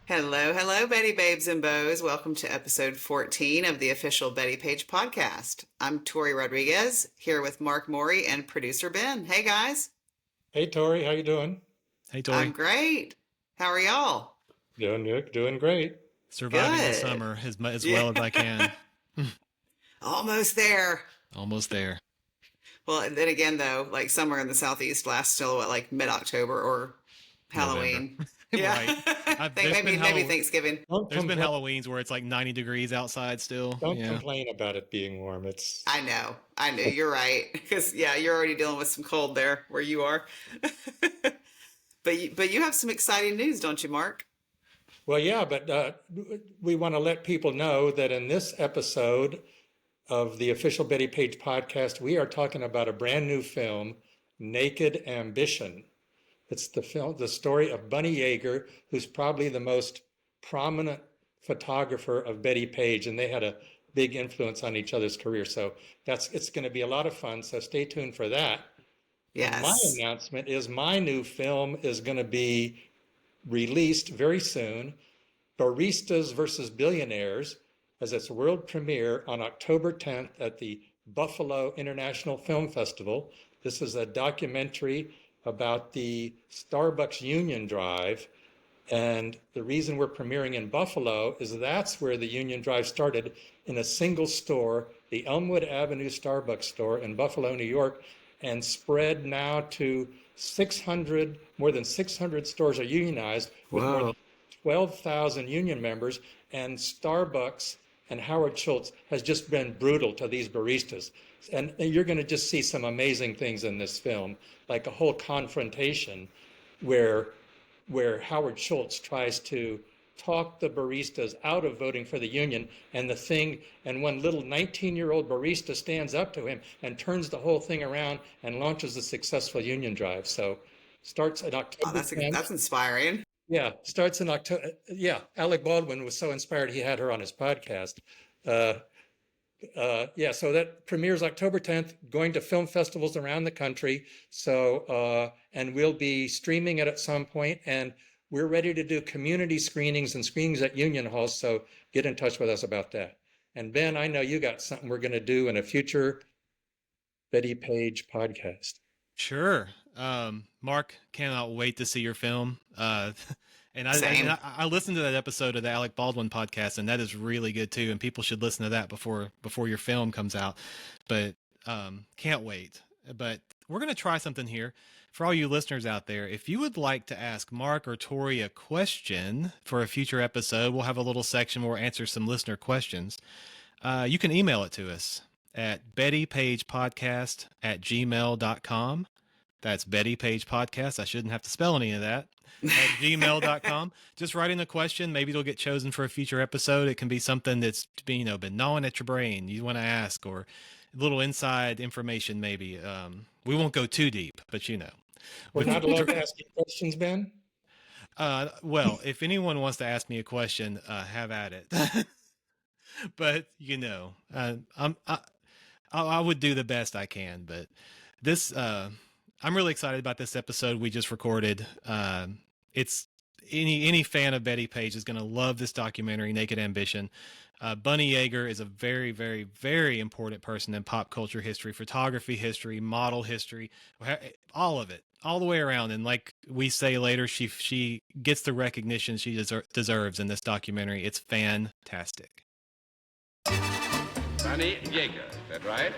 Hello, hello, Betty Babes and Bows. Welcome to episode 14 of the official Bettie Page podcast. I'm Tori Rodriguez, here with Mark Morey and producer Ben. Hey, guys. Hey, Tori, how you doing? Hey, Tori. I'm great. How are y'all? Doing great. Surviving the Good. summer as well as I can. Almost there. Almost there. Well, and then again, though, like summer in the Southeast lasts till what, like mid-October or Halloween. Yeah. Right. Maybe Thanksgiving. There's been Halloweens where it's like 90 degrees outside still. Don't complain about it being warm. I know. You're right. Because, you're already dealing with some cold there where you are. But you have some exciting news, don't you, Mark? Well, yeah, but we want to let people know that in this episode of the official Bettie Page podcast, we are talking about a brand new film, Naked Ambition. It's the story of Bunny Yeager, who's probably the most prominent photographer of Bettie Page, and they had a big influence on each other's career. So it's going to be a lot of fun. So stay tuned for that. Yes. My announcement is my new film is going to be released very soon, Baristas versus Billionaires, as its world premiere on October 10th at the Buffalo International Film Festival. This is a documentary about the Starbucks union drive. And the reason we're premiering in Buffalo is that's where the union drive started, in a single store, the Elmwood Avenue Starbucks store in Buffalo, New York, and spread now to more than 600 stores are unionized with more than 12,000 union members. And Starbucks and Howard Schultz has just been brutal to these baristas. And you're going to just see some amazing things in this film, like a whole confrontation where Howard Schultz tries to talk the baristas out of voting for the union, and one little 19-year-old barista stands up to him and turns the whole thing around and launches a successful union drive. So starts in October. Oh, that's inspiring. Yeah, starts in October. Yeah, Alec Baldwin was so inspired he had her on his podcast. So that premieres October 10th, going to film festivals around the country. So, and we'll be streaming it at some point, and we're ready to do community screenings and screenings at union halls. So get in touch with us about that. And Ben, I know you got something we're going to do in a future Bettie Page podcast. Sure. Mark, cannot wait to see your film. And I listened to that episode of the Alec Baldwin podcast, and that is really good too. And people should listen to that before your film comes out. But can't wait. But we're going to try something here for all you listeners out there. If you would like to ask Mark or Tori a question for a future episode, we'll have a little section where we'll answer some listener questions. You can email it to us at bettiepagepodcast@gmail.com. That's Bettie Page Podcast. I shouldn't have to spell any of that. At gmail.com. Just write in a question. Maybe it'll get chosen for a future episode. It can be something that's been gnawing at your brain you want to ask, or a little inside information maybe. We won't go too deep, but We're not allowed to ask you questions, Ben? Well, if anyone wants to ask me a question, have at it. But I would do the best I can. But this, I'm really excited about this episode we just recorded. It's any fan of Bettie Page is going to love this documentary, Naked Ambition. Bunny Yeager is a very, very, very important person in pop culture history, photography history, model history, all of it, all the way around. And like we say later, she gets the recognition she deserves in this documentary. It's fantastic. Bunny Yeager, is that right?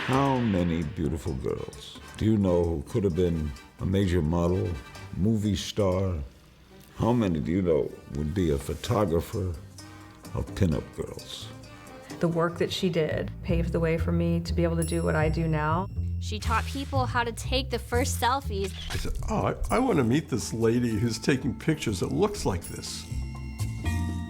How many beautiful girls do you know who could have been a major model, movie star? How many do you know would be a photographer of pinup girls? The work that she did paved the way for me to be able to do what I do now. She taught people how to take the first selfies. I said, I want to meet this lady who's taking pictures that looks like this.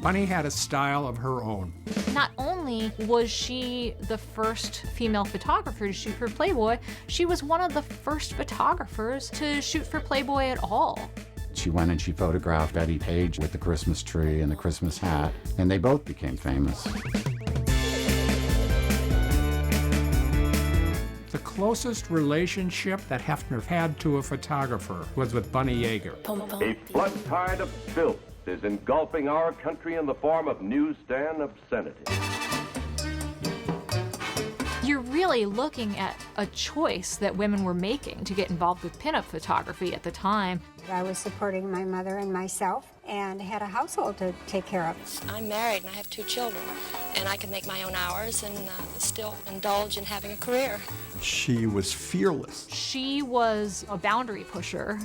Bunny had a style of her own. Not only was she the first female photographer to shoot for Playboy, she was one of the first photographers to shoot for Playboy at all. She went and she photographed Bettie Page with the Christmas tree and the Christmas hat, and they both became famous. The closest relationship that Hefner had to a photographer was with Bunny Yeager. A flood tide of filth is engulfing our country in the form of newsstand obscenity. You're really looking at a choice that women were making to get involved with pinup photography at the time. I was supporting my mother and myself and had a household to take care of. I'm married and I have 2 children, and I can make my own hours and still indulge in having a career. She was fearless. She was a boundary pusher,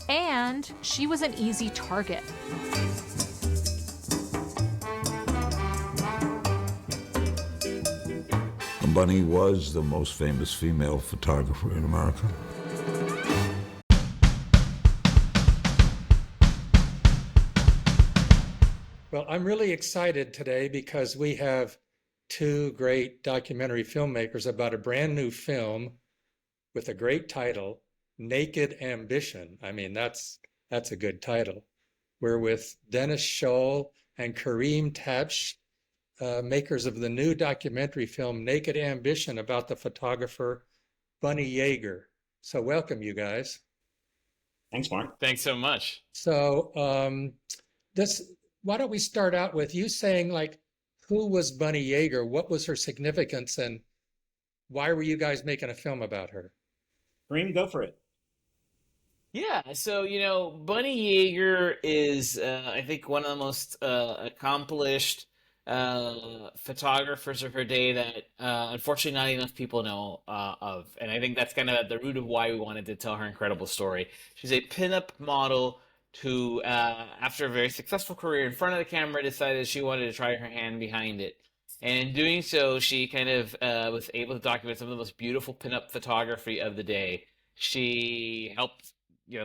and she was an easy target. Bunny was the most famous female photographer in America. Well, I'm really excited today because we have 2 great documentary filmmakers about a brand new film with a great title, Naked Ambition. I mean, that's a good title. We're with Dennis Scholl and Kareem Tabsch, makers of the new documentary film Naked Ambition about the photographer Bunny Yeager. So welcome, you guys. Thanks, Mark. Thanks so much. So why don't we start out with you saying, like, who was Bunny Yeager? What was her significance, and why were you guys making a film about her? Kareem, go for it. Yeah, so, Bunny Yeager is, I think, one of the most accomplished photographers of her day that unfortunately not enough people know of. And I think that's kind of at the root of why we wanted to tell her incredible story. She's a pinup model who, after a very successful career in front of the camera, decided she wanted to try her hand behind it. And in doing so, she kind of was able to document some of the most beautiful pinup photography of the day. She helped,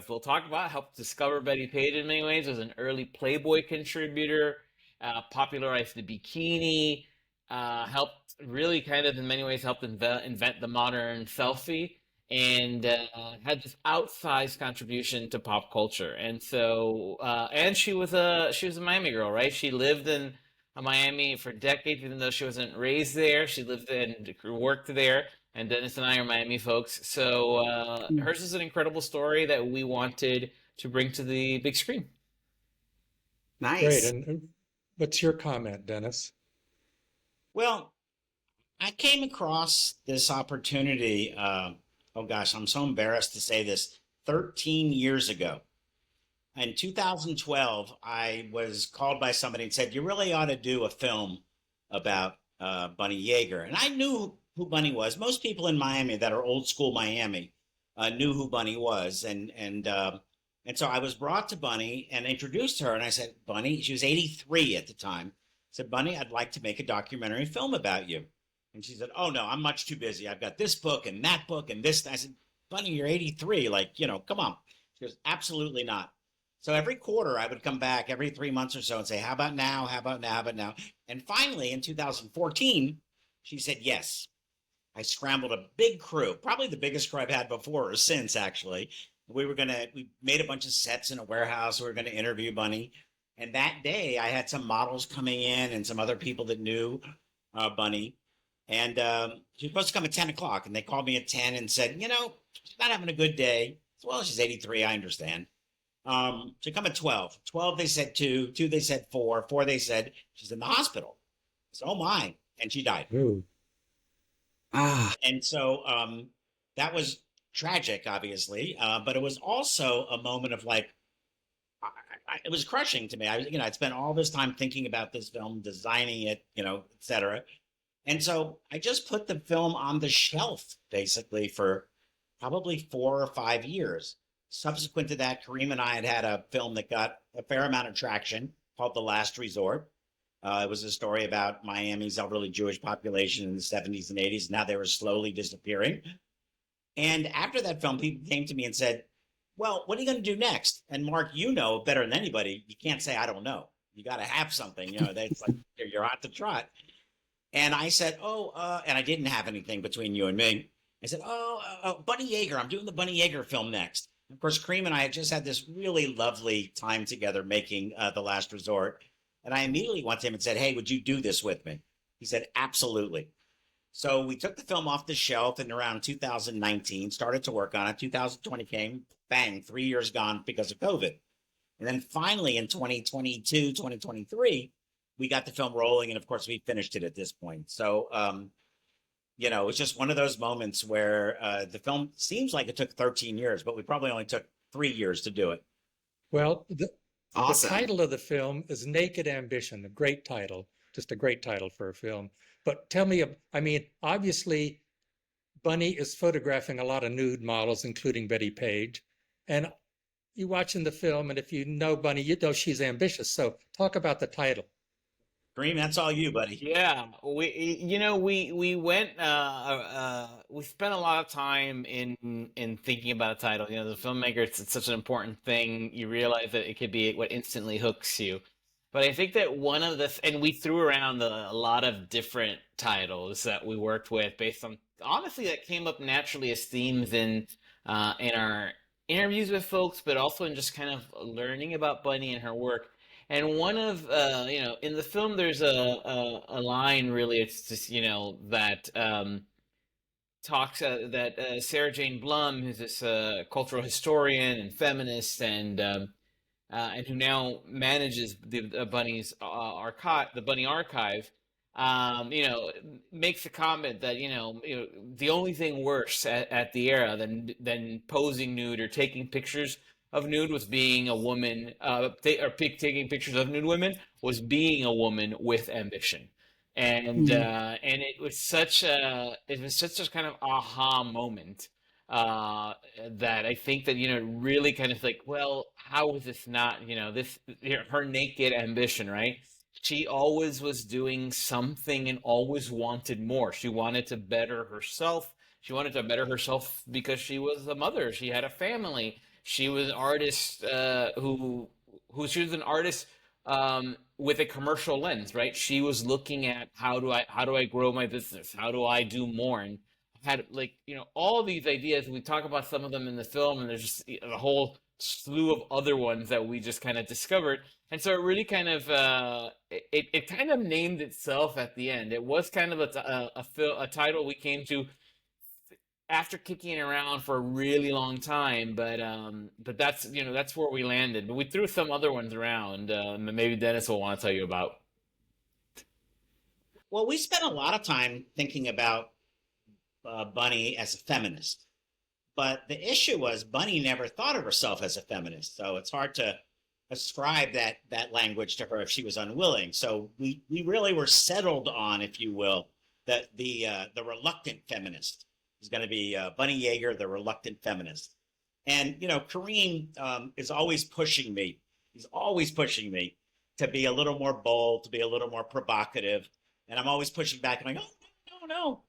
we'll talk about, helped discover Bettie Page in many ways, was an early Playboy contributor, popularized the bikini, helped really kind of in many ways helped invent the modern selfie, and had this outsized contribution to pop culture. And so, and she was a Miami girl, right? She lived in Miami for decades, even though she wasn't raised there. She lived and worked there. And Dennis and I are Miami folks. So hers is an incredible story that we wanted to bring to the big screen. Nice. Great. And what's your comment, Dennis? Well, I came across this opportunity, oh gosh, I'm so embarrassed to say this, 13 years ago. In 2012, I was called by somebody and said, you really ought to do a film about Bunny Yeager. And I knew who Bunny was. Most people in Miami that are old school Miami knew who Bunny was. And so I was brought to Bunny and introduced her. And I said, Bunny, she was 83 at the time. I said, Bunny, I'd like to make a documentary film about you. And she said, oh, no, I'm much too busy. I've got this book and that book and this. I said, Bunny, you're 83. Like, come on. She goes, absolutely not. So every quarter I would come back every 3 months or so and say, how about now? How about now? How about now? And finally, in 2014, she said, yes. I scrambled a big crew, probably the biggest crew I've had before or since, actually. We made a bunch of sets in a warehouse. We were going to interview Bunny. And that day I had some models coming in and some other people that knew Bunny. And she was supposed to come at 10 o'clock. And they called me at 10 and said, she's not having a good day. I said, well, she's 83. I understand. She come at 12. 12, they said 2. 2, they said 4. 4, they said she's in the hospital. I said, oh, my. And she died. Ooh. And so that was tragic, obviously, but it was also a moment of like, it was crushing to me. I'd spent all this time thinking about this film, designing it, et cetera. And so I just put the film on the shelf, basically, for probably 4 or 5 years. Subsequent to that, Kareem and I had a film that got a fair amount of traction called The Last Resort. It was a story about Miami's elderly Jewish population in the 70s and 80s. Now they were slowly disappearing. And after that film, people came to me and said, well, what are you going to do next? And Mark, you know better than anybody. You can't say, I don't know. You got to have something. That's like you're hot to trot. And I said, and I didn't have anything between you and me. I said, Bunny Yeager. I'm doing the Bunny Yeager film next. Of course, Kareem and I had just had this really lovely time together making The Last Resort. And I immediately went to him and said, hey, would you do this with me? He said, absolutely. So we took the film off the shelf in around 2019, started to work on it. 2020 came, bang, 3 years gone because of COVID. And then finally in 2022, 2023, we got the film rolling. And of course, we finished it at this point. So, it's just one of those moments where the film seems like it took 13 years, but we probably only took 3 years to do it. Well, awesome. The title of the film is Naked Ambition, a great title, just a great title for a film. But tell me, I mean, obviously, Bunny is photographing a lot of nude models, including Bettie Page. And you watching the film, and if you know Bunny, you know she's ambitious. So talk about the title. Kareem, that's all you, buddy. Yeah, we went. We spent a lot of time in thinking about a title. The filmmaker, it's such an important thing. You realize that it could be what instantly hooks you. But I think that and we threw around a lot of different titles that we worked with based on, honestly, that came up naturally as themes in our interviews with folks, but also in just kind of learning about Bunny and her work. And one of, in the film, there's a line, really, it's just, that talks, that Sarah Jane Blum, who's this cultural historian and feminist and who now manages the Bunny's the Bunny Archive, makes a comment that the only thing worse at the era than posing nude or taking pictures of nude was being a woman, taking pictures of nude women was being a woman with ambition, and it was such a kind of aha moment. That I think that really kind of like, well, how is this not her naked ambition, right? She always was doing something and always wanted more. She wanted to better herself. She wanted to better herself because she was a mother. She had a family. She was an artist she was an artist with a commercial lens, right? She was looking at how do I grow my business? How do I do more? And had all these ideas. We talk about some of them in the film, and there's just a whole slew of other ones that we just kind of discovered. And so it really kind of it kind of named itself at the end. It was kind of a title we came to after kicking around for a really long time, but that's that's where we landed. But we threw some other ones around. Maybe Dennis will want to tell you about. Well, we spent a lot of time thinking about Bunny as a feminist, but the issue was Bunny never thought of herself as a feminist, so it's hard to ascribe that language to her if she was unwilling. So we really were settled on, if you will, that the reluctant feminist is going to be Bunny Yeager, the reluctant feminist. And Kareem is always pushing me. He's always pushing me to be a little more bold, to be a little more provocative, and I'm always pushing back and going, no.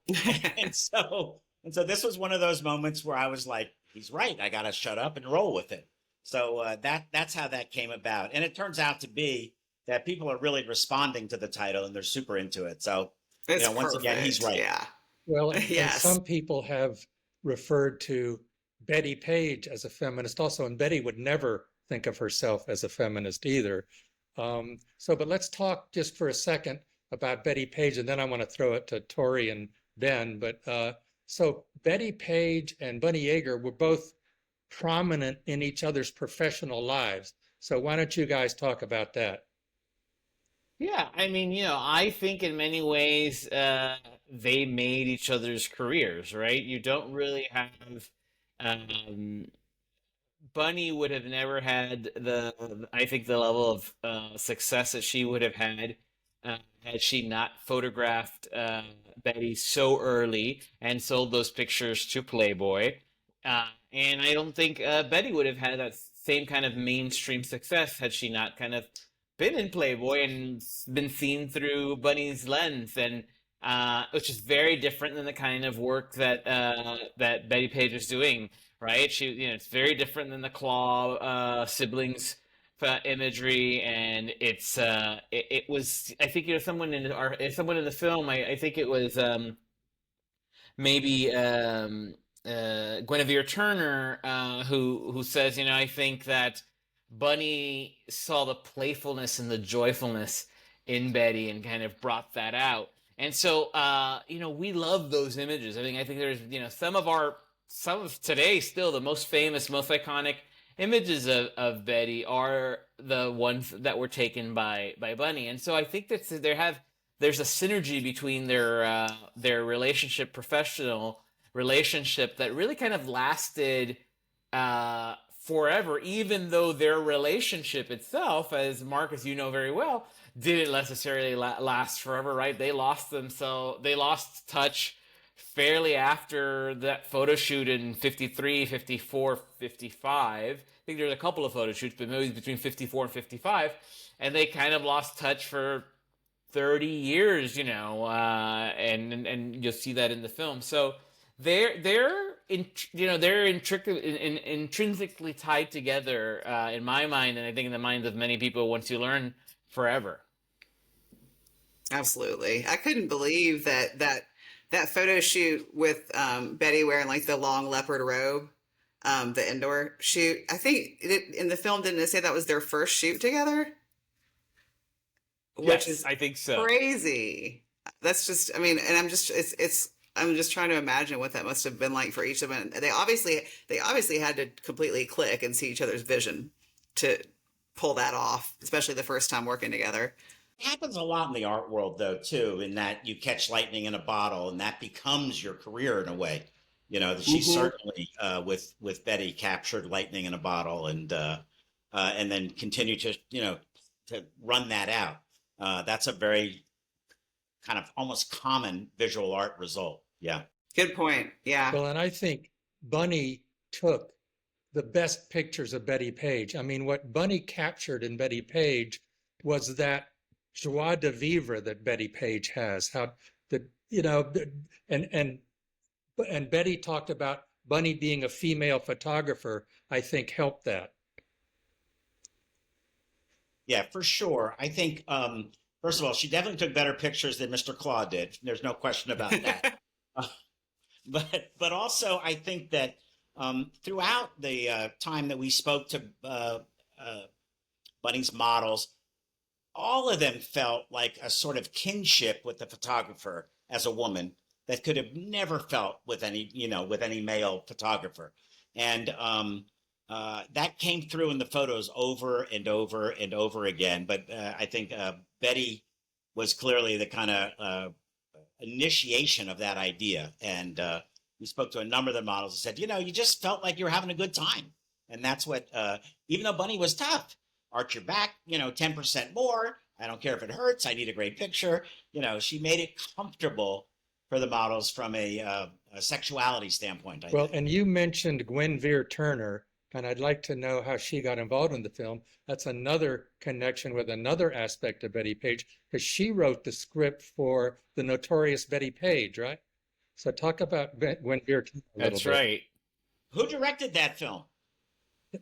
and so this was one of those moments where I was like, he's right. I got to shut up and roll with it. So that's how that came about. And it turns out to be that people are really responding to the title and they're super into it. So, once again, he's right. Yeah. Well, yes. And some people have referred to Bettie Page as a feminist also, and Bettie would never think of herself as a feminist either. But let's talk just for a second about Bettie Page, and then I want to throw it to Tori and Ben. But so Bettie Page and Bunny Yeager were both prominent in each other's professional lives. So why don't you guys talk about that? Yeah, I mean, I think in many ways they made each other's careers, right? You don't really have Bunny would have never had I think the level of success that she would have had she not photographed Bettie so early and sold those pictures to Playboy. And I don't think Bettie would have had that same kind of mainstream success had she not kind of been in Playboy and been seen through Bunny's lens, and which is very different than the kind of work that Bettie Page is doing, right? It's very different than the Claw siblings imagery, and it was, I think, someone in the film, I think it was maybe Gwen Turner who says, I think that Bunny saw the playfulness and the joyfulness in Bettie and kind of brought that out. And so, we love those images. I think there's, some of today still the most famous, most iconic images of Bettie are the ones that were taken by Bunny. And so I think that there's a synergy between their relationship, professional relationship, that really kind of lasted forever, even though their relationship itself, as Mark, as you know very well, didn't necessarily last forever, right? They lost touch fairly after that photo shoot in 53, 54, 55. I think there's a couple of photo shoots, but maybe between 54 and 55. And they kind of lost touch for 30 years, and you'll see that in the film. So they're intrinsically tied together in my mind, and I think in the minds of many people once you learn, forever. Absolutely. I couldn't believe that photo shoot with Bettie wearing like the long leopard robe, the indoor shoot. I think in the film, didn't it say that was their first shoot together? Which is, I think so. Crazy. That's just, I mean, and I'm just trying to imagine what that must have been like for each of them. They obviously had to completely click and see each other's vision to pull that off, especially the first time working together. It happens a lot in the art world, though, too, in that you catch lightning in a bottle and that becomes your career in a way. She certainly, with Bettie, captured lightning in a bottle and then continued to run that out. That's a very kind of almost common visual art result. Yeah. Good point. Yeah. Well, and I think Bunny took the best pictures of Bettie Page. I mean, what Bunny captured in Bettie Page was that joie de vivre that Bettie Page has. And Bettie talked about Bunny being a female photographer, I think helped that. Yeah, for sure. I think, first of all, she definitely took better pictures than Mr. Claw did. There's no question about that. But also, I think that throughout the time that we spoke to Bunny's models, all of them felt like a sort of kinship with the photographer as a woman that could have never felt with any male photographer. And that came through in the photos over and over and over again. But I think Bettie was clearly the kind of initiation of that idea. And we spoke to a number of the models and said, you just felt like you were having a good time. And that's what, even though Bunny was tough, arch your back, 10% more. I don't care if it hurts. I need a great picture. She made it comfortable for the models from a sexuality standpoint. I think. And you mentioned Gwen Turner, and I'd like to know how she got involved in the film. That's another connection with another aspect of Bettie Page, because she wrote the script for the notorious Bettie Page, right? So talk about Gwen Turner a little bit. That's right. Who directed that film?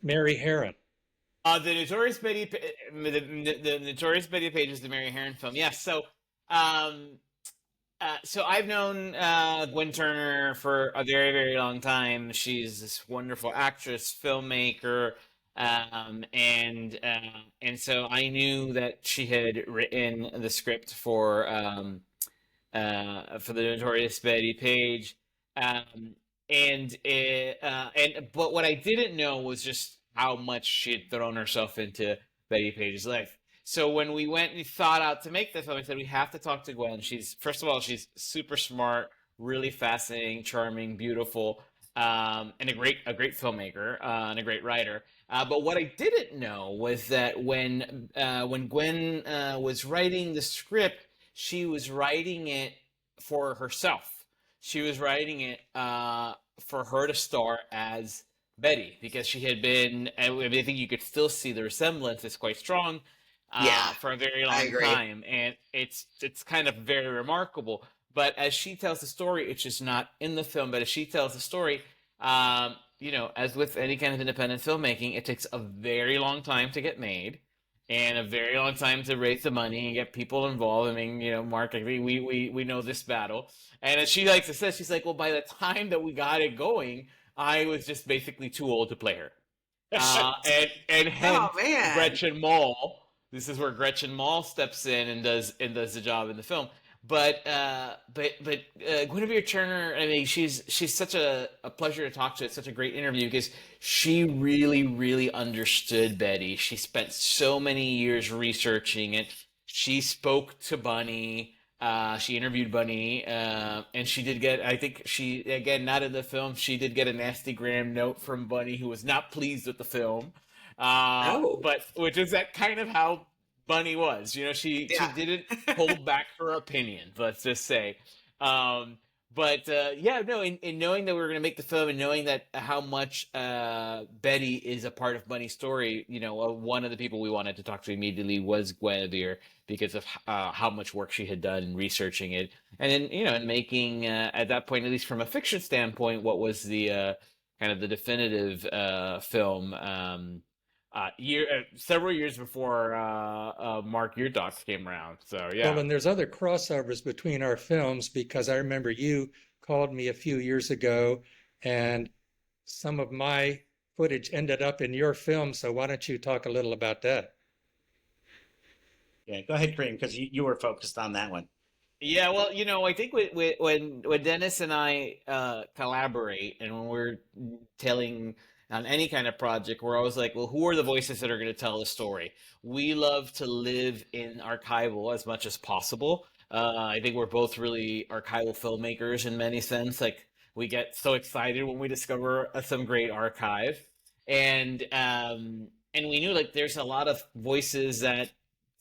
Mary Harron. The Notorious Bettie Page is the Mary Harron film. Yes. So, so I've known Gwen Turner for a very, very long time. She's this wonderful actress, filmmaker, and so I knew that she had written the script for the Notorious Bettie Page, but what I didn't know was just how much she had thrown herself into Bettie Page's life. So when we went and thought out to make the film, I said, we have to talk to Gwen. First of all, she's super smart, really fascinating, charming, beautiful, and a great filmmaker, and a great writer. But what I didn't know was that when Gwen was writing the script, she was writing it for herself. She was writing it for her to star as Bettie, because she had been, I think you could still see the resemblance is quite strong for a very long time. And it's kind of very remarkable. But as she tells the story, it's just not in the film, but as she tells the story, as with any kind of independent filmmaking, it takes a very long time to get made and a very long time to raise the money and get people involved. I mean, Mark, we know this battle. And as she likes to say, she's like, well, by the time that we got it going, I was just basically too old to play her. And hence Gretchen Mol. This is where Gretchen Mol steps in and does the job in the film. Guinevere Turner, I mean, she's such a pleasure to talk to. It's such a great interview because she really understood Bettie. She spent so many years researching it. She spoke to Bunny. She interviewed Bunny, and she did get, I think she, again, not in the film, she did get a nasty gram note from Bunny, who was not pleased with the film. But which is that kind of how Bunny was, she didn't hold back her opinion, let's just say. In knowing that we were going to make the film and knowing that how much Bettie is a part of Bunny's story, one of the people we wanted to talk to immediately was Guinevere because of how much work she had done in researching it. And then, in making, at that point, at least from a fiction standpoint, what was the kind of the definitive film several years before Mark, your docs came around. So yeah. Well, and there's other crossovers between our films because I remember you called me a few years ago, and some of my footage ended up in your film. So why don't you talk a little about that? Yeah, go ahead, Kareem, because you were focused on that one. Yeah, well, I think when Dennis and I collaborate, and when we're telling on any kind of project, we're always like, well, who are the voices that are going to tell the story? We love to live in archival as much as possible. I think we're both really archival filmmakers in many sense. Like, we get so excited when we discover some great archive, and we knew like there's a lot of voices that,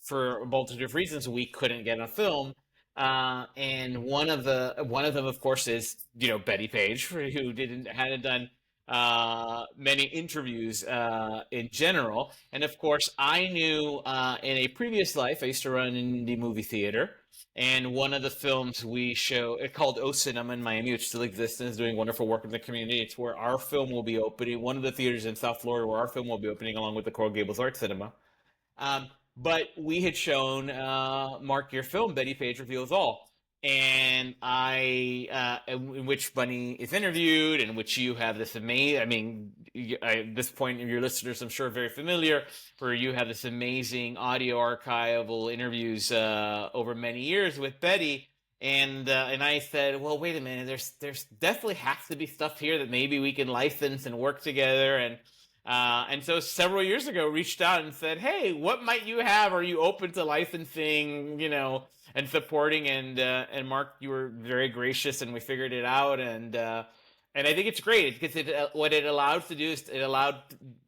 for a multitude of reasons, we couldn't get on film. And one of them, of course, is Bettie Page, who hadn't done many interviews in general. And of course, I knew in a previous life, I used to run an indie movie theater, and one of the films we show, it's called O Cinema in Miami, which still exists and is doing wonderful work in the community. It's where our film will be opening, one of the theaters in South Florida where our film will be opening along with the Coral Gables Art Cinema. But we had shown Mark, your film, Bettie Page Reveals All, and in which Bunny is interviewed, in which you have this amazing, at this point, your listeners, I'm sure, are very familiar, where you have this amazing audio archival interviews over many years with Bettie. And I said, well, wait a minute, there's definitely has to be stuff here that maybe we can license and work together. And so several years ago, reached out and said, hey, what might you have? Are you open to licensing, and supporting? And Mark, you were very gracious, and we figured it out. And I think it's great because what it allowed to do is it allowed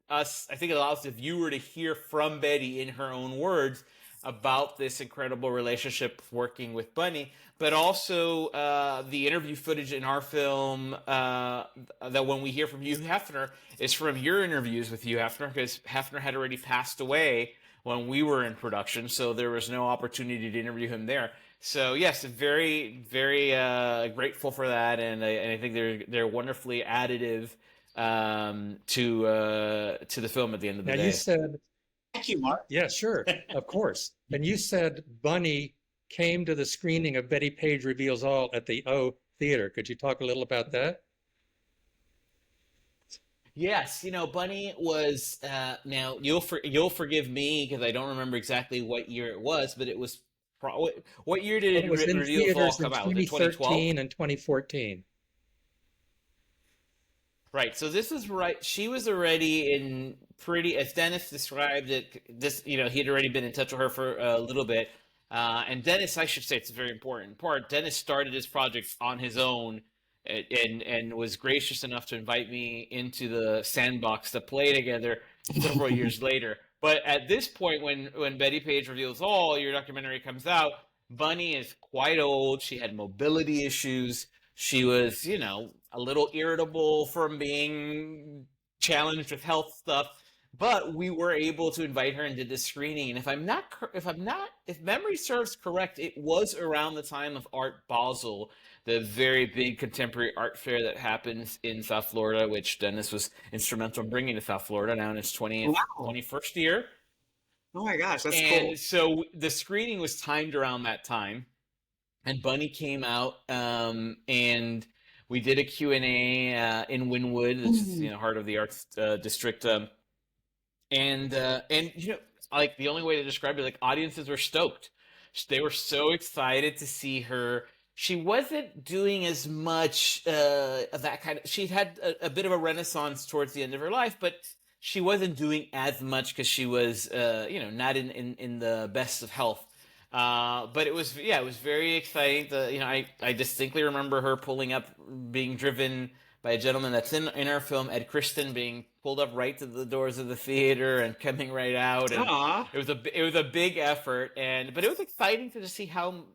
us, I think it allows the viewer to hear from Bettie in her own words about this incredible relationship working with Bunny, but also the interview footage in our film that when we hear from Hugh Hefner is from your interviews with Hugh Hefner, because Hefner had already passed away when we were in production, so there was no opportunity to interview him there. So yes, very, very grateful for that, and I think they're wonderfully additive to the film at the end of the day. Now you said, thank you, Mark. Yeah, sure, of course. And you said Bunny came to the screening of Bettie Page Reveals All at the O Theater. Could you talk a little about that? Yes, Bunny was. Now you'll forgive me because I don't remember exactly what year it was, but it was. What year did it was in Reveals All theaters come out? in 2013 and 2014. Right. So this is right. She was already in pretty, as Dennis described it. He had already been in touch with her for a little bit. And Dennis, I should say, it's a very important part. Dennis started his project on his own, and was gracious enough to invite me into the sandbox to play together several years later. But at this point, when Bettie Page Reveals All, your documentary comes out, Bunny is quite old. She had mobility issues. She was, a little irritable from being challenged with health stuff. But we were able to invite her and did this screening. And if memory serves correct, it was around the time of Art Basel, the very big contemporary art fair that happens in South Florida, which Dennis was instrumental in bringing to South Florida now in its 21st year. Oh my gosh, that's cool. And so the screening was timed around that time, and Bunny came out, and we did a Q&A in Wynwood, which is heart of the arts district. And like the only way to describe it, like audiences were stoked. They were so excited to see her. She wasn't doing as much of that kind of. She had a bit of a renaissance towards the end of her life, but she wasn't doing as much because she was, not in the best of health. But it was very exciting. I distinctly remember her pulling up, being driven by a gentleman that's in our film, Ed Kristen, being pulled up right to the doors of the theater and coming right out. And it was a big effort, but it was exciting to see how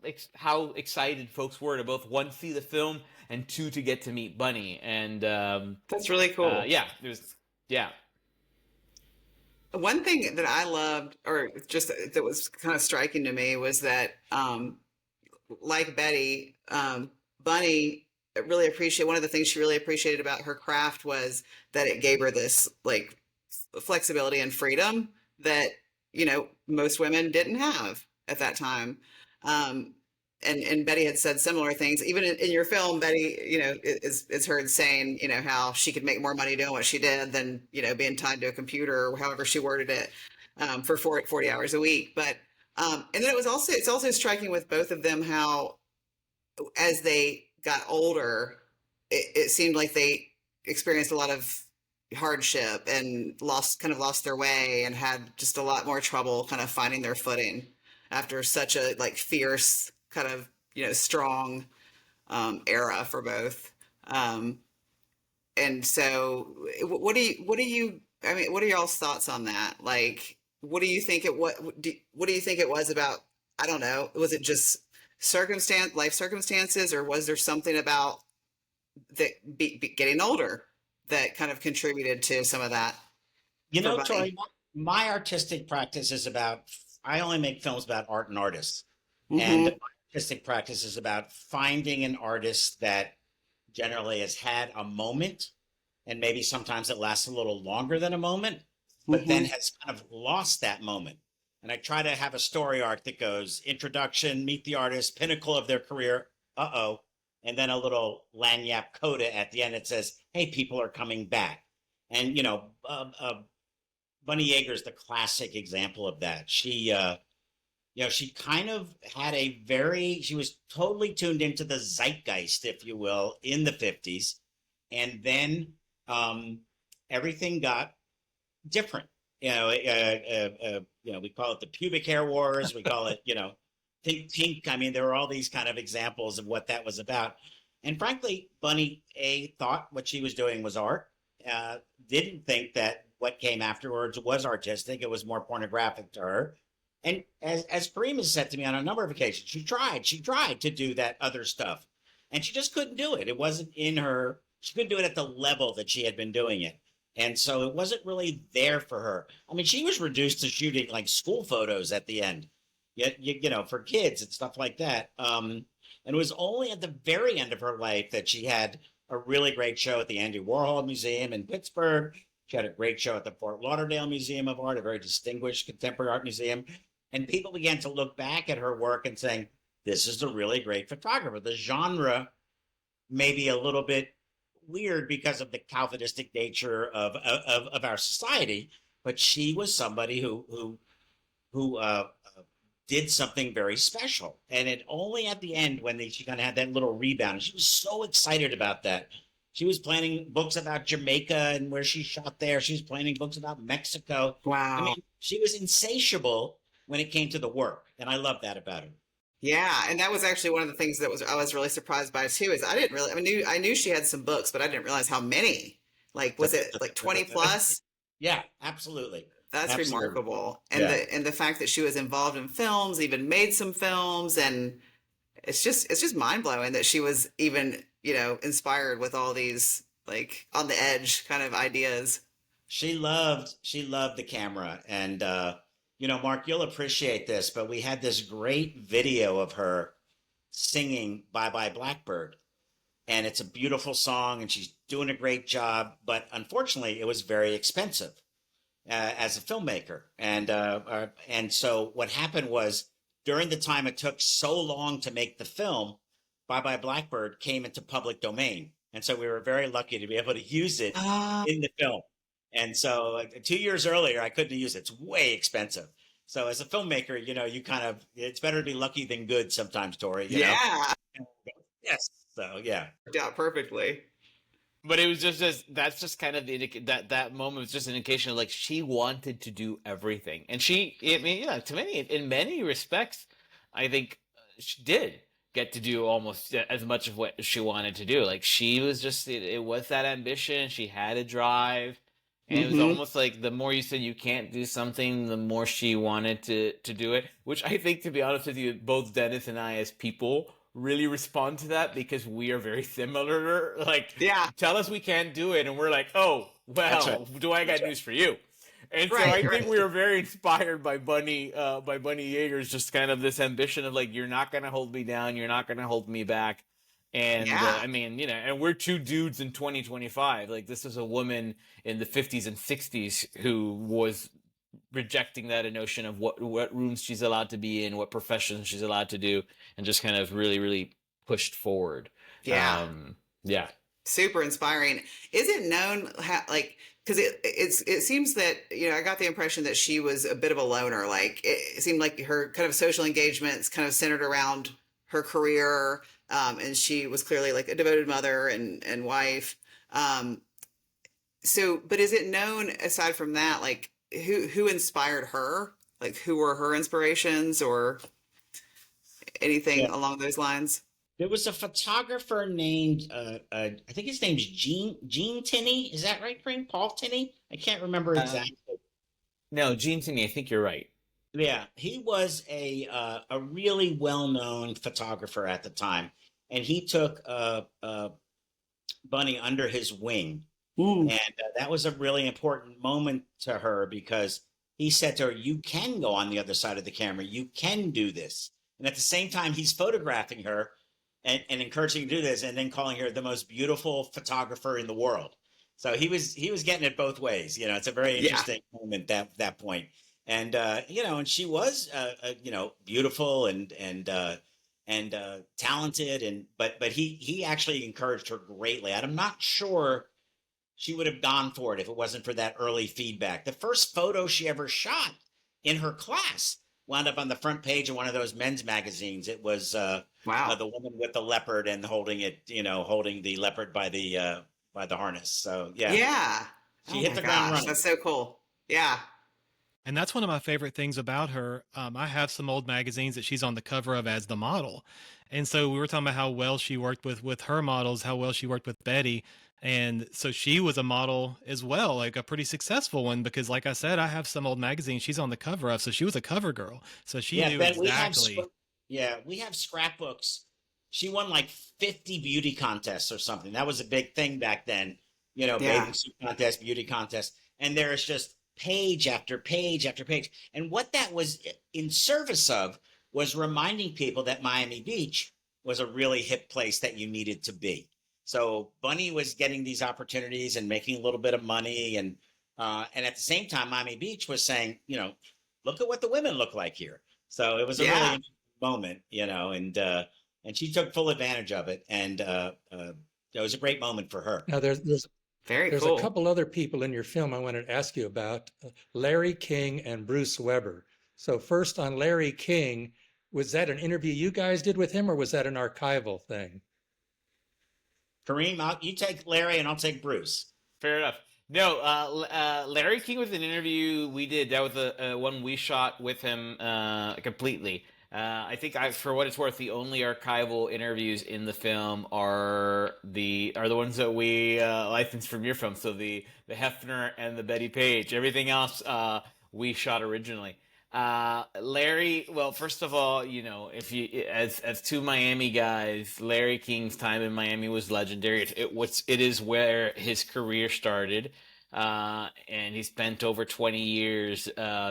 excited folks were to both, one, see the film, and two, to get to meet Bunny. And that's really cool. It was. One thing that I loved, or just that was kind of striking to me, was that, like Betty, Bunny really appreciated, one of the things she really appreciated about her craft was that it gave her this like flexibility and freedom that, most women didn't have at that time. And Betty had said similar things. Even in your film, Betty, is heard saying, how she could make more money doing what she did than, being tied to a computer, or however she worded it, for 40 hours a week. But, and then it's also striking with both of them how, as they got older, it seemed like they experienced a lot of hardship and lost their way, and had just a lot more trouble kind of finding their footing after such a like fierce, kind of, strong era for both. And so what are y'all's thoughts on that? Like, what do you think what do you think it was about? I don't know. Was it just life circumstances, or was there something about getting older that kind of contributed to some of that? Tori, my artistic practice is I only make films about art and artists. Mm-hmm. And my artistic practice is about finding an artist that generally has had a moment, and maybe sometimes it lasts a little longer than a moment, but then has kind of lost that moment. And I try to have a story arc that goes introduction, meet the artist, pinnacle of their career, and then a little lanyap coda at the end that says, hey, people are coming back. And, Bunny Yeager is the classic example of that. She kind of had she was totally tuned into the zeitgeist, if you will, in the 50s. And then everything got different. We call it the pubic hair wars. We call it, pink. I mean, there were all these kind of examples of what that was about. And frankly, Bunny thought what she was doing was art, didn't think that what came afterwards was artistic. It was more pornographic to her. And as Kareem has said to me on a number of occasions, she tried to do that other stuff, and she just couldn't do it. It wasn't in her. She couldn't do it at the level that she had been doing it. And so it wasn't really there for her. I mean, she was reduced to shooting like school photos at the end, for kids and stuff like that. And it was only at the very end of her life that she had a really great show at the Andy Warhol Museum in Pittsburgh. She had a great show at the Fort Lauderdale Museum of Art, a very distinguished contemporary art museum. And people began to look back at her work and saying, this is a really great photographer. The genre may be a little bit weird because of the Calvinistic nature of our society, but she was somebody who did something very special. And it only at the end when she kind of had that little rebound, and she was so excited about that. She was planning books about Jamaica and where she shot there. She was planning books about Mexico. Wow. I mean, she was insatiable when it came to the work. And I love that about her. Yeah, and that was actually one of the things that I was really surprised by too. Is I knew she had some books, but I didn't realize how many. Like, was it like 20 plus? Yeah, absolutely. That's absolutely. Remarkable. And the fact that she was involved in films, even made some films, and it's just mind blowing that she was even inspired with all these like on the edge kind of ideas. She loved the camera, and Mark, you'll appreciate this, but we had this great video of her singing Bye Bye Blackbird. And it's a beautiful song, and she's doing a great job. But unfortunately, it was very expensive as a filmmaker. And so what happened was, during the time it took so long to make the film, Bye Bye Blackbird came into public domain. And so we were very lucky to be able to use it in the film. And so 2 years earlier, I couldn't use it. It's way expensive. So as a filmmaker, you kind of, it's better to be lucky than good sometimes, Tori. Yeah. Yes. So yeah. Worked out perfectly. But it was that's just kind of that moment was just an indication of like she wanted to do everything, and to many in many respects, I think she did get to do almost as much of what she wanted to do. Like she was just it was that ambition. She had a drive, and it was almost like the more you said you can't do something, the more she wanted to do it. Which I think, to be honest with you, both Dennis and I as people really respond to that because we are very similar. Like, tell us we can't do it, and we're like, oh, well, do I got news for you? And so I think we were very inspired by Bunny Yeager's just kind of this ambition of like, you're not going to hold me down, you're not going to hold me back. And I mean, and we're two dudes in 2025. Like, this is a woman in the 50s and 60s who was rejecting that notion of what rooms she's allowed to be in, what professions she's allowed to do, and just kind of really pushed forward. Yeah. Super inspiring. Is it known how, like, because it seems that, I got the impression that she was a bit of a loner. Like, it seemed like her kind of social engagements kind of centered around her career, and she was clearly like a devoted mother and wife. So, but is it known, aside from that, like, who inspired her? Like, who were her inspirations or anything along those lines? There was a photographer named, I think his name's Gene Tinney. Is that right, Kareem? Paul Tinney? I can't remember exactly. No, Gene Tinney, I think you're right. Yeah, he was a really well-known photographer at the time, and he took Bunny under his wing. And that was a really important moment to her because he said to her, you can go on the other side of the camera. You can do this. And at the same time, he's photographing her and encouraging her to do this, and then calling her the most beautiful photographer in the world. So he was getting it both ways. It's a very interesting moment that point. And, and she was, beautiful and talented. But he actually encouraged her greatly. And I'm not sure she would have gone for it if it wasn't for that early feedback. The first photo she ever shot in her class wound up on the front page of one of those men's magazines. It was the woman with the leopard and holding the leopard by the harness. So she hit the ground running. That's so cool. Yeah. And that's one of my favorite things about her. I have some old magazines that she's on the cover of as the model. And so we were talking about how well she worked with her models, how well she worked with Bettie. And so she was a model as well, like a pretty successful one, because like I said, I have some old magazines she's on the cover of. So she was a cover girl. So she knew exactly. We have scrapbooks. She won like 50 beauty contests or something. That was a big thing back then, bathing suit contest, beauty contest. And there's just page after page after page. And what that was in service of was reminding people that Miami Beach was a really hip place that you needed to be. So Bunny was getting these opportunities and making a little bit of money. And at the same time, Miami Beach was saying, look at what the women look like here. So it was a really interesting moment, and she took full advantage of it. And it was a great moment for her. Now, there's cool. a couple other people in your film I wanted to ask you about, Larry King and Bruce Weber. So first on Larry King, was that an interview you guys did with him, or was that an archival thing? Kareem, you take Larry and I'll take Bruce. Fair enough. No, Larry King was an interview we did. That was the one we shot with him completely. I think, for what it's worth, the only archival interviews in the film are the ones that we licensed from your film. So the Hefner and the Bettie Page. Everything else we shot originally. Larry, well, first of all, if you as two Miami guys, Larry King's time in Miami was legendary. It is where his career started, and he spent over 20 years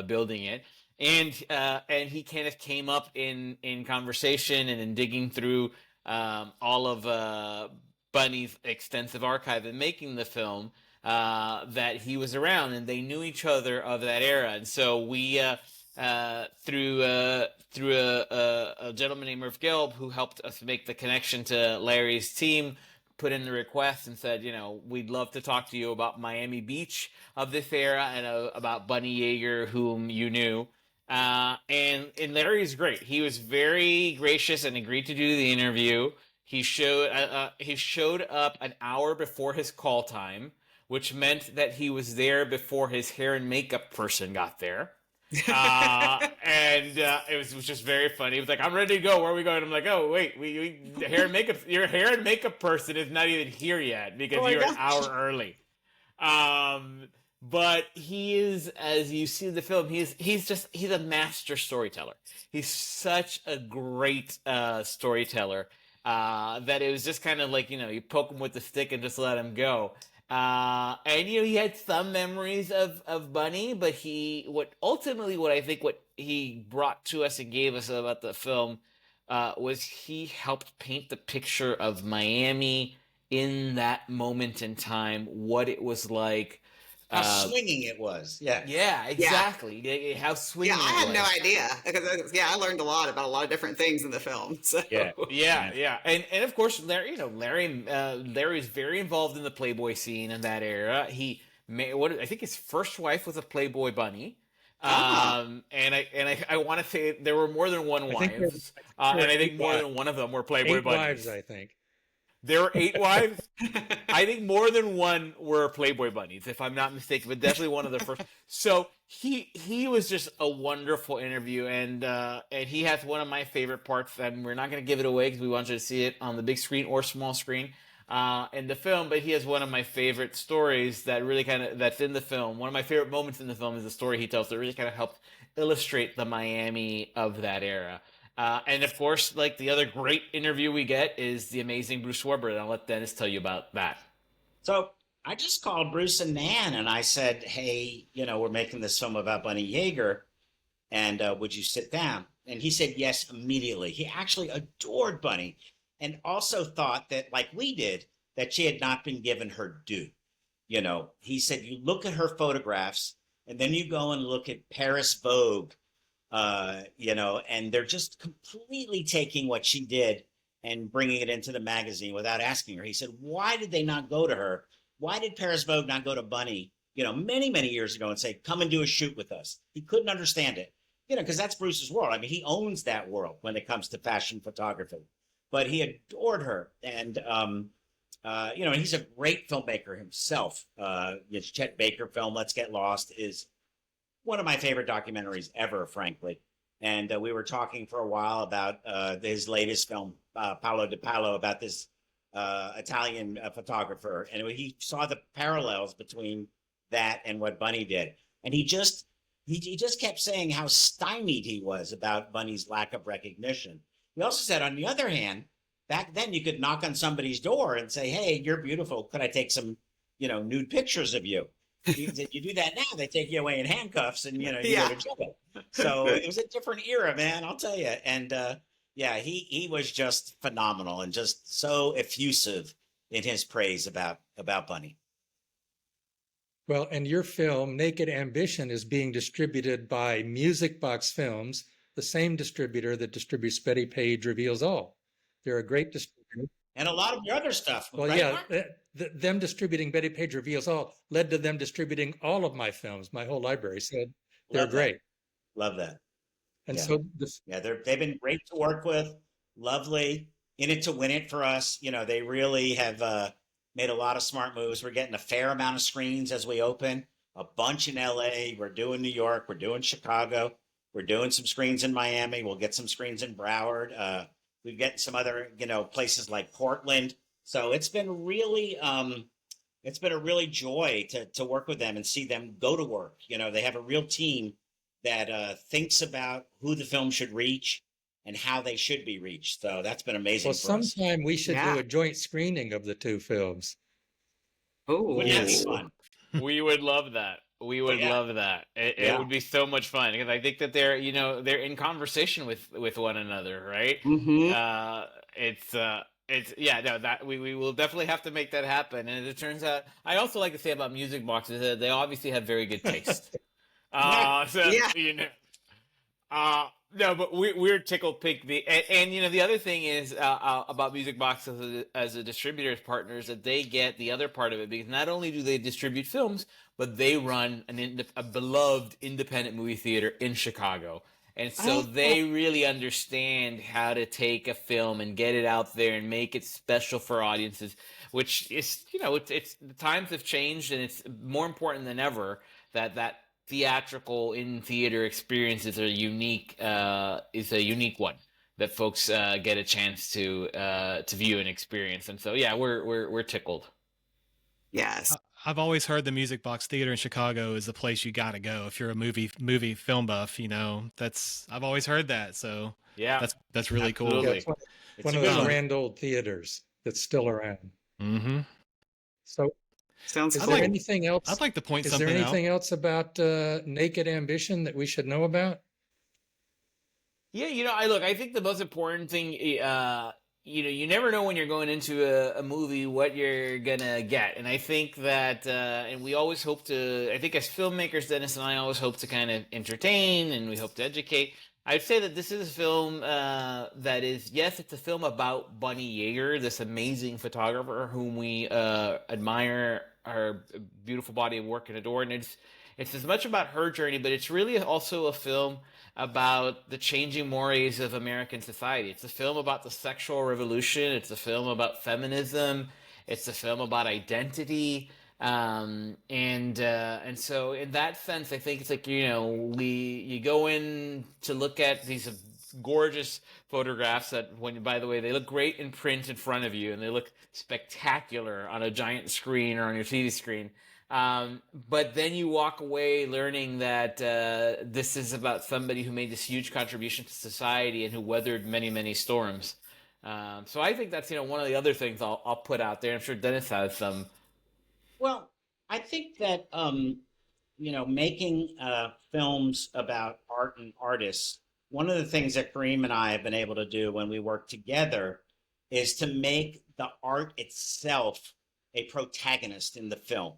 building it. And he kind of came up in conversation and in digging through all of Bunny's extensive archive and making the film, that he was around, and they knew each other of that era. And so we through a gentleman named Murph Gelb, who helped us make the connection to Larry's team, put in the request and said, we'd love to talk to you about Miami Beach of this era and about Bunny Yeager, whom you knew. And Larry's great. He was very gracious and agreed to do the interview. He showed up an hour before his call time, which meant that he was there before his hair and makeup person got there. It was just very funny. He was like, "I'm ready to go. Where are we going?" I'm like, "Oh, wait, your hair and makeup person is not even here yet because you're an hour early." But he is, as you see in the film, he's a master storyteller. He's such a great storyteller that it was just kind of like, you poke him with the stick and just let him go. He had some memories of Bunny, but what I think he brought to us and gave us about the film was he helped paint the picture of Miami in that moment in time, what it was like. How swinging it was. Yeah. Yeah, exactly. Yeah. How swinging it was. I had no idea. Because, I learned a lot about a lot of different things in the film. So. Yeah. And of course, Larry's very involved in the Playboy scene in that era. He I think his first wife was a Playboy bunny. And I want to say there were more than one wife. And I think more than one of them were Playboy bunnies. 8 wives, I think. There were 8 wives. I think more than one were Playboy bunnies, if I'm not mistaken, but definitely one of the first. So he was just a wonderful interview, and he has one of my favorite parts, and we're not going to give it away because we want you to see it on the big screen or small screen in the film. But he has one of my favorite stories that really that's in the film. One of my favorite moments in the film is the story he tells that really kind of helped illustrate the Miami of that era. And of course, like the other great interview we get is the amazing Bruce Warburton. I'll let Dennis tell you about that. So I just called Bruce and Nan and I said, "Hey, we're making this film about Bunny Yeager, and would you sit down?" And he said yes immediately. He actually adored Bunny and also thought that, like we did, that she had not been given her due. He said, you look at her photographs and then you go and look at Paris Vogue, and they're just completely taking what she did and bringing it into the magazine without asking her. He said, why did they not go to her? Why did Paris Vogue not go to Bunny, many, many years ago and say, come and do a shoot with us? He couldn't understand it, because that's Bruce's world. I mean, he owns that world when it comes to fashion photography, but he adored her. And, and he's a great filmmaker himself. His Chet Baker film, Let's Get Lost, is one of my favorite documentaries ever, frankly. And we were talking for a while about his latest film, Paolo di Paolo, about this Italian photographer. And he saw the parallels between that and what Bunny did. And he just kept saying how stymied he was about Bunny's lack of recognition. He also said, on the other hand, back then you could knock on somebody's door and say, hey, you're beautiful. Could I take some, nude pictures of you? You do that now, they take you away in handcuffs and, you go to jail. So it was a different era, man, I'll tell you. And he was just phenomenal and just so effusive in his praise about Bunny. Well, and your film, Naked Ambition, is being distributed by Music Box Films, the same distributor that distributes Bettie Page Reveals All. They're a great distributor. And a lot of your other stuff. Well, right, yeah, them distributing Bettie Page Reveals All led to them distributing all of my films, my whole library. So they're great. Love that. And so they've been great to work with, lovely, in it to win it for us. They really have made a lot of smart moves. We're getting a fair amount of screens as we open, a bunch in LA. We're doing New York. We're doing Chicago. We're doing some screens in Miami. We'll get some screens in Broward. We've got some other, places like Portland. So it's been really, it's been a really joy to work with them and see them go to work. They have a real team that thinks about who the film should reach and how they should be reached. So that's been amazing. Well, sometime we should do a joint screening of the two films. Oh, yes, fun. We would love that. We would love that. It would be so much fun because I think that they're in conversation with one another, right? Mm-hmm. That we will definitely have to make that happen. And it turns out, I also like to say about music boxes that they obviously have very good taste. No, but we're tickled pink. And you know, the other thing is about Music Box as a distributor's partners, that they get the other part of it, because not only do they distribute films, but they run a beloved independent movie theater in Chicago. And so they really understand how to take a film and get it out there and make it special for audiences, which is, you know, it's the times have changed, and it's more important than ever that theatrical in theater experience is a unique one that folks get a chance to view and experience. And so, yeah, we're tickled. Yes. I've always heard the Music Box Theater in Chicago is the place you got to go if you're a movie film buff. You know, I've always heard that. So yeah, that's really cool. Yeah, it's one of those grand old theaters that's still around. Mm-hmm. So, sounds is cool. there anything else? I'd like to point is something out. Is there anything else about Naked Ambition that we should know about? Yeah, you know, I think the most important thing, you know, you never know when you're going into a movie what you're gonna get, and I think that, and we always hope to. I think as filmmakers, Dennis and I always hope to kind of entertain, and we hope to educate. I'd say that this is a film that is, yes, it's a film about Bunny Yeager, this amazing photographer whom we admire, her beautiful body of work and adore, and it's as much about her journey, but it's really also a film about the changing mores of American society. It's a film about the sexual revolution. It's a film about feminism. It's a film about identity. And so in that sense, I think it's like, you know, you go in to look at these gorgeous photographs that, when, by the way, they look great in print in front of you, and they look spectacular on a giant screen or on your TV screen. But then you walk away learning that this is about somebody who made this huge contribution to society and who weathered many, many storms. So I think that's, you know, one of the other things I'll put out there. I'm sure Dennis has some. Well, I think that, you know, making films about art and artists, one of the things that Kareem and I have been able to do when we work together is to make the art itself a protagonist in the film.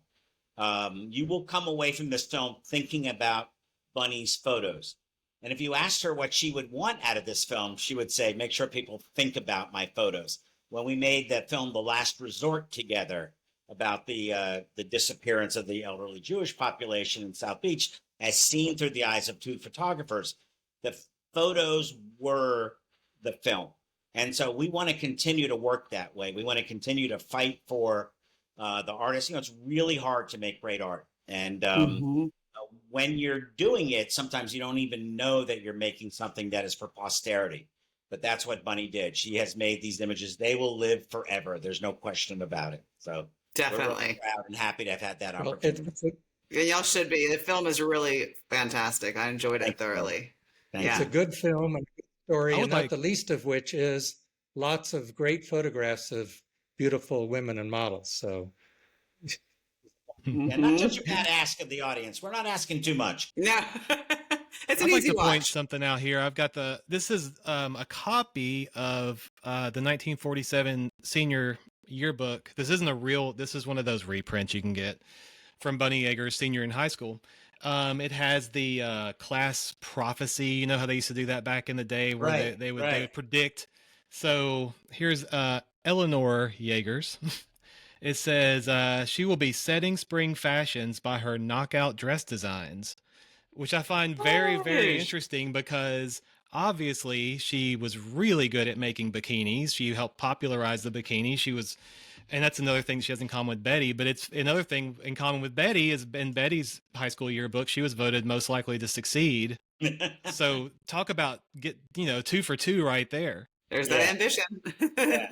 You will come away from this film thinking about Bunny's photos. And if you asked her what she would want out of this film, she would say, make sure people think about my photos. When we made that film, The Last Resort, together, about the disappearance of the elderly Jewish population in South Beach, as seen through the eyes of two photographers, the photos were the film. And so we want to continue to work that way. We want to continue to fight for the artist. You know, it's really hard to make great art. And when you're doing it, sometimes you don't even know that you're making something that is for posterity. But that's what Bunny did. She has made these images. They will live forever. There's no question about it. So definitely, we're really proud and happy to have had that opportunity. Yeah, y'all should be. The film is really fantastic. I enjoyed it thoroughly. It's a good film and a good story, and not the least of which is lots of great photographs of beautiful women and models. So, yeah, not just a bad ask of the audience. We're not asking too much. No, it's an I'd like easy to watch. point something out here. I've got this is a copy of the 1947 senior yearbook. This isn't a real. This is one of those reprints you can get from Bunny Yeager's senior in high school. It has the class prophecy. You know how they used to do that back in the day, where they would predict. So here's Eleanor Yeager's. It says she will be setting spring fashions by her knockout dress designs, which I find very, very interesting, because obviously she was really good at making bikinis. She helped popularize the bikini. She was, and that's another thing she has in common with Bettie, but it's another thing in common with Bettie is in Bettie's high school yearbook, she was voted most likely to succeed. So talk about 2 for 2 right there. There's that ambition.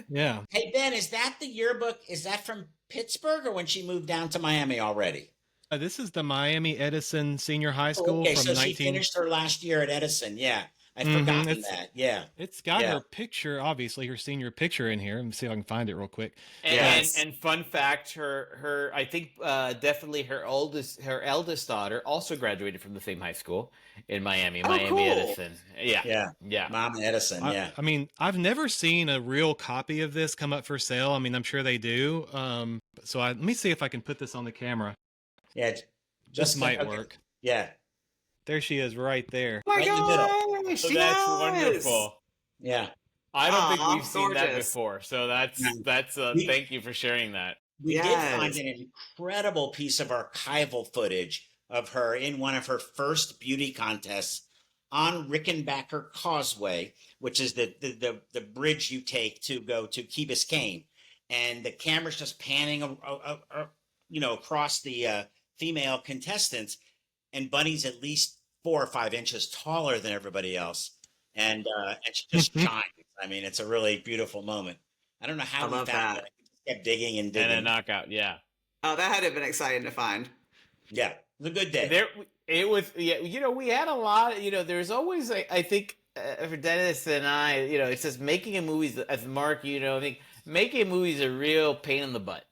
Yeah. Hey, Ben, is that the yearbook? Is that from Pittsburgh or when she moved down to Miami already? This is the Miami Edison Senior High School Okay, from so she finished her last year at Edison. Yeah, I'd forgotten that. Yeah. It's got her picture, obviously, her senior picture in here. Let me see if I can find it real quick. And fun fact, her I think definitely her eldest daughter also graduated from the same high school in Miami, Miami Edison. Yeah. Mama Edison. Yeah. I mean, I've never seen a real copy of this come up for sale. I mean, I'm sure they do. So let me see if I can put this on the camera. Yeah, This might work. Yeah. There she is, right there. Oh my Right in the middle. gosh, So yes. that's wonderful. Yeah. I don't think Aw, we've seen that gorgeous. before. So that's We- thank you for sharing that. We did find Yes. an incredible piece of archival footage of her in one of her first beauty contests on Rickenbacker Causeway, which is the bridge you take to go to Key Biscayne. And the camera's just panning, across the female contestants. And Bunny's at least 4 or 5 inches taller than everybody else. And she just shines. I mean, it's a really beautiful moment. I don't know how I we love found that. it. I just kept digging and digging. And a knockout, yeah. Oh, that had to have been exciting to find. Yeah, it was a good day. It was, yeah, we had a lot, there's always, I think, for Dennis and I, it says making a movie, as Mark, I think making a movie is a real pain in the butt.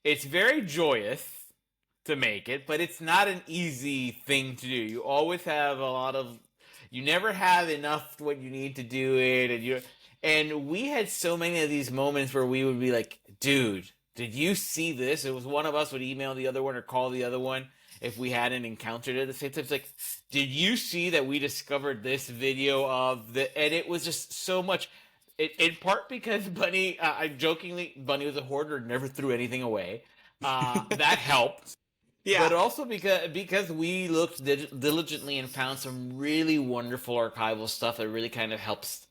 It's very joyous to make it, but it's not an easy thing to do. You always have you never have enough what you need to do it, and we had so many of these moments where we would be like, dude, did you see this? It was one of us would email the other one or call the other one if we hadn't encountered it at the same time. It's like, did you see that we discovered this video of and it was just so much, in part because Bunny, Bunny was a hoarder, never threw anything away. That helped. Yeah. But also because we looked diligently and found some really wonderful archival stuff that really kind of helps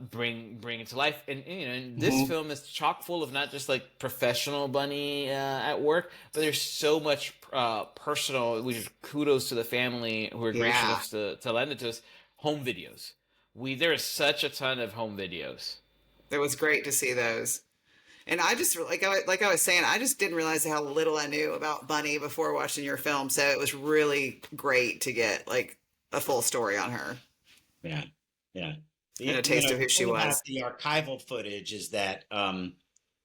bring it to life. And this film is chock full of not just like professional Bunny at work, but there's so much personal, which kudos to the family who are gracious enough to lend it to us, home videos. There is such a ton of home videos. It was great to see those. And I just, like I was saying, I just didn't realize how little I knew about Bunny before watching your film. So it was really great to get like a full story on her. Yeah. And a taste of who she was. The archival footage is that,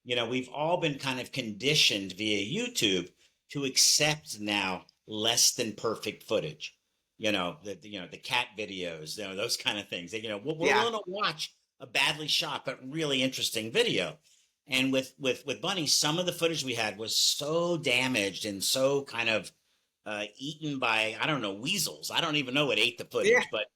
we've all been kind of conditioned via YouTube to accept now less than perfect footage. The cat videos, those kind of things. We're willing to watch a badly shot but really interesting video. And with Bunny, some of the footage we had was so damaged and so kind of eaten by, I don't know, weasels. I don't even know what ate the footage, but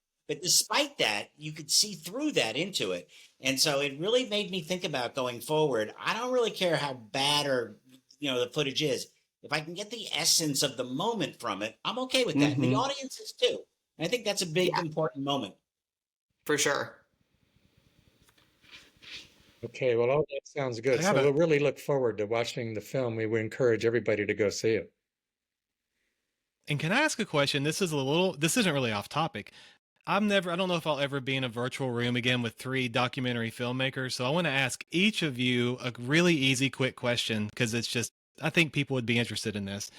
despite that, you could see through that into it. And so it really made me think about going forward. I don't really care how bad or, the footage is. If I can get the essence of the moment from it, I'm okay with that. And the audience is too. And I think that's a big, important moment. For sure. Okay, well, all that sounds good. So we'll really look forward to watching the film. We would encourage everybody to go see it. And can I ask a question? This isn't really off topic. I don't know if I'll ever be in a virtual room again with 3 documentary filmmakers. So I want to ask each of you a really easy, quick question, because I think people would be interested in this.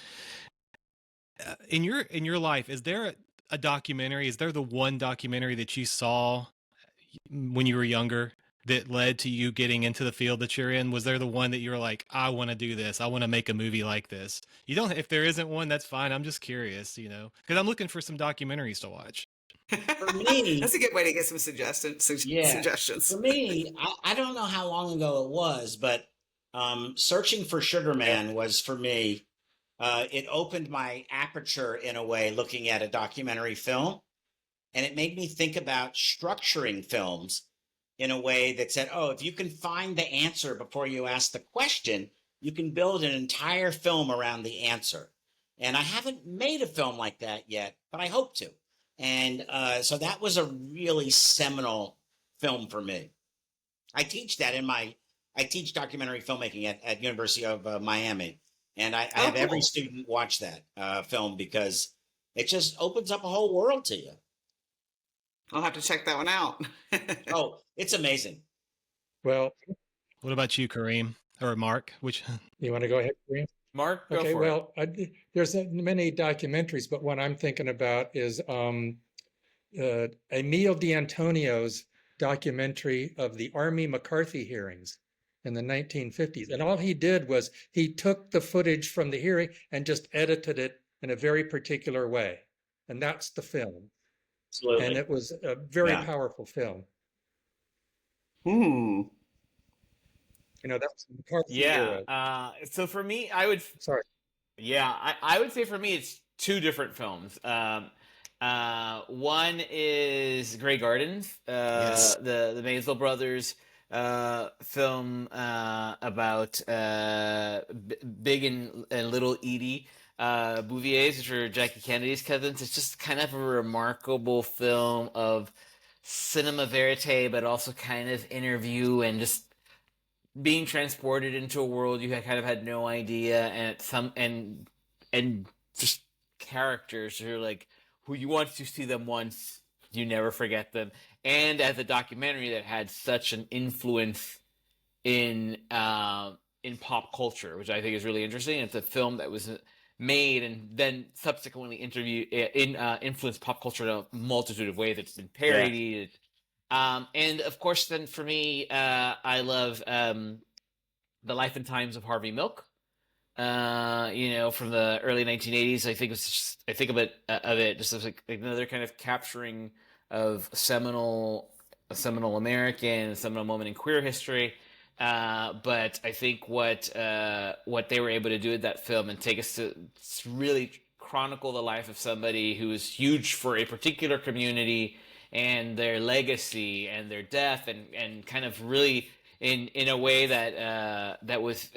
In your life, is there a documentary? Is there the one documentary that you saw when you were younger that led to you getting into the field that you're in? Was there the one that you were like, I want to do this. I want to make a movie like this. If there isn't one, that's fine. I'm just curious, because I'm looking for some documentaries to watch. For me, that's a good way to get some suggestions. For me, I don't know how long ago it was, but Searching for Sugar Man was for me. It opened my aperture in a way, looking at a documentary film, and it made me think about structuring films in a way that said, if you can find the answer before you ask the question, you can build an entire film around the answer. And I haven't made a film like that yet, but I hope to. And so that was a really seminal film for me. I teach that I teach documentary filmmaking at University of Miami. And I have every student watch that film because it just opens up a whole world to you. I'll have to check that one out. It's amazing. Well, what about you, Kareem or Mark? You want to go ahead, Kareem? Mark, go okay. for Well, there's many documentaries, but what I'm thinking about is Emile D'Antonio's documentary of the Army McCarthy hearings in the 1950s. And all he did was he took the footage from the hearing and just edited it in a very particular way. And that's the film. Absolutely. And it was a very powerful film. That's McCarthy era. So for me, I would. Sorry. Yeah, I would say for me, it's two different films. One is Grey Gardens, Yes. the Maisel brothers film about Big and Little Edie Bouviers, which are Jackie Kennedy's cousins. It's just kind of a remarkable film of cinema verite, but also kind of interview and just being transported into a world you had kind of had no idea, and just characters who are like, who you once you see them once, you never forget them. And as a documentary that had such an influence in pop culture, which I think is really interesting. It's a film that was made and then subsequently influenced pop culture in a multitude of ways. It's been parodied. And of course, then for me, I love The Life and Times of Harvey Milk. From the early 1980s. I think of it just as like another kind of capturing of a seminal American, a seminal moment in queer history. But I think what they were able to do with that film and take us to really chronicle the life of somebody who was huge for a particular community and their legacy and their death, and kind of really in a way that was.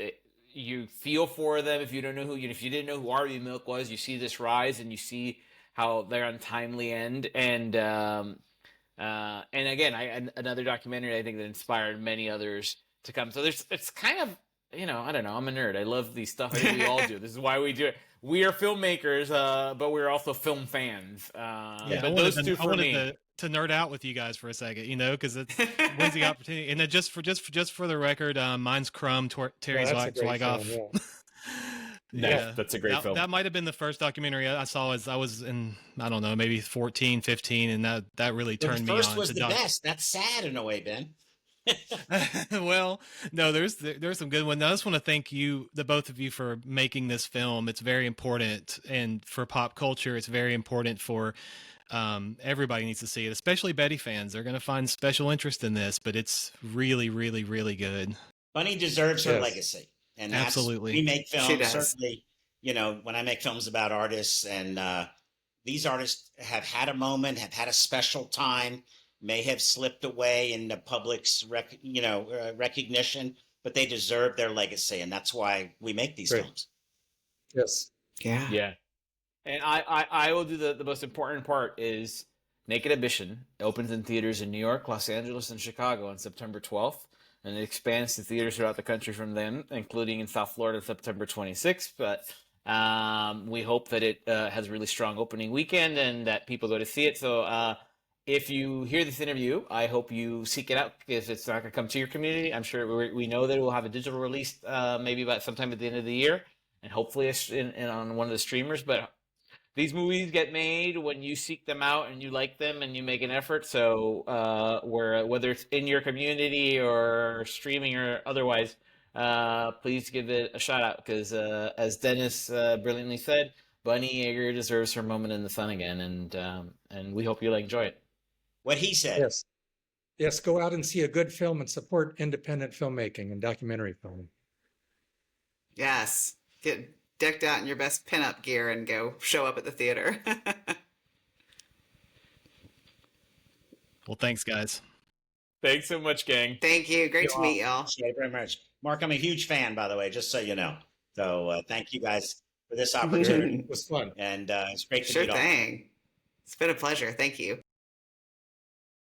You feel for them if you don't know if you didn't know who Harvey Milk was. You see this rise and you see how their untimely end, and again, another documentary I think that inspired many others to come. So it's kind of, I don't know. I'm a nerd. I love these stuff. I think we all do. This is why we do it. We are filmmakers, but we're also film fans. But those two for me. To nerd out with you guys for a second, because it wins the opportunity. And then just for the record, mine's Crumb, Terry Zwigoff. Yeah, that's a great film. That might have been the first documentary I saw as I was in, I don't know, maybe 14, 15, and that really turned me on. The first was the best. That's sad in a way, Ben. Well, no, there's some good ones. I just want to thank you, the both of you, for making this film. It's very important, and for pop culture, it's very important for everybody needs to see it, especially Bettie fans. They're going to find special interest in this, but it's really, really, really good. Bunny deserves her legacy, and that's, absolutely. We make films, certainly. When I make films about artists, and these artists have had a moment, have had a special time, may have slipped away in the public's recognition, but they deserve their legacy, and that's why we make these films. Yes. Yeah. And I will do the most important part is Naked Ambition. It opens in theaters in New York, Los Angeles, and Chicago on September 12th. And it expands to theaters throughout the country from then, including in South Florida September 26th. But we hope that it has a really strong opening weekend and that people go to see it. So if you hear this interview, I hope you seek it out, because it's not going to come to your community. I'm sure we know that it will have a digital release maybe about sometime at the end of the year, and hopefully on one of the streamers. But these movies get made when you seek them out and you like them and you make an effort. So whether it's in your community or streaming or otherwise, please give it a shout out, because as Dennis brilliantly said, Bunny Yeager deserves her moment in the sun again, and we hope you'll enjoy it. What he said. Yes, go out and see a good film and support independent filmmaking and documentary filming. Yes. Get decked out in your best pinup gear and go show up at the theater. Well, thanks, guys. Thanks so much, gang. Thank you. Great to meet y'all. Appreciate it very much. Mark, I'm a huge fan, by the way, just so you know. So thank you guys for this opportunity. It was fun. And it's great to Sure meet all. thing. It's been a pleasure. Thank you.